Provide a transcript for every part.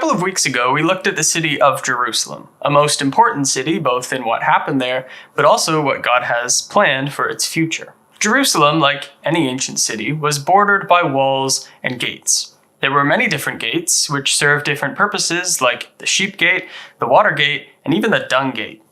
couple of weeks ago, we looked at the city of Jerusalem, a most important city both in what happened there, but also what God has planned for its future. Jerusalem, like any ancient city, was bordered by walls and gates. There were many different gates, which served different purposes, like the sheep gate, the water gate, and even the dung gate.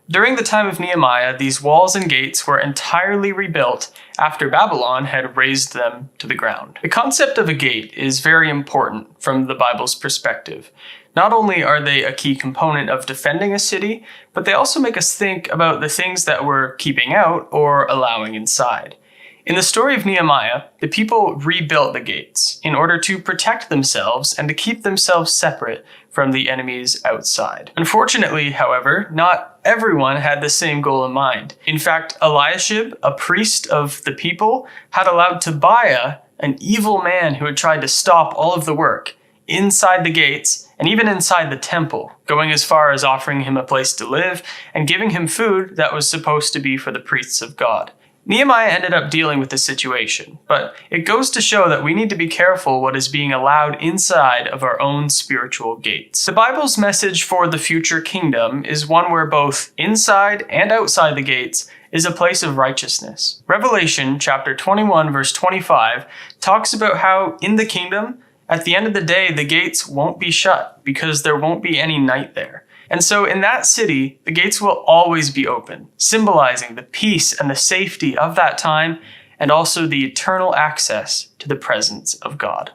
During the time of Nehemiah, these walls and gates were entirely rebuilt after Babylon had razed them to the ground. The concept of a gate is very important from the Bible's perspective. Not only are they a key component of defending a city, but they also make us think about the things that we're keeping out or allowing inside. In the story of Nehemiah, the people rebuilt the gates in order to protect themselves and to keep themselves separate from the enemies outside. Unfortunately, however, not everyone had the same goal in mind. In fact, Eliashib, a priest of the people, had allowed Tobiah, an evil man who had tried to stop all of the work, inside the gates and even inside the temple, going as far as offering him a place to live and giving him food that was supposed to be for the priests of God. Nehemiah ended up dealing with the situation, but it goes to show that we need to be careful what is being allowed inside of our own spiritual gates. The Bible's message for the future kingdom is one where both inside and outside the gates is a place of righteousness. Revelation chapter 21 verse 25 talks about how in the kingdom, at the end of the day, the gates won't be shut because there won't be any night there. And so in that city, the gates will always be open, symbolizing the peace and the safety of that time and also the eternal access to the presence of God.